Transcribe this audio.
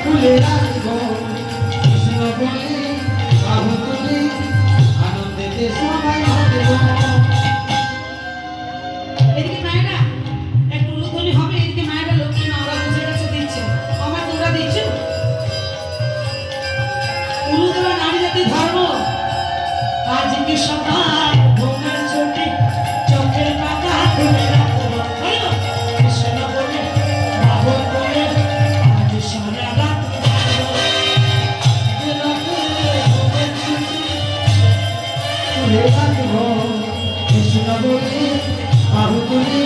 তুলে রাখবো কৃষ্ণ বলে বাহু তুলে আনন্দেতে সবাই হাঁটব। এদিকে মায়েরা একটু উলুধ্বনি হবে, এদিকে মায়েরা লক্ষ্মী মা ওরা বসে কাছে দিচ্ছে, আমার তোমরা দিচ্ছ উলু দেওয়া নারী জাতি ধর্ম। আজকে সবাই ঘুমের চোটে চোখের পাতা তুলে রাখবো কৃষ্ণ বলে বাহু তুলে আজ সারা রাত তুলে রাখবো কৃষ্ণ বলে বাহু তুলে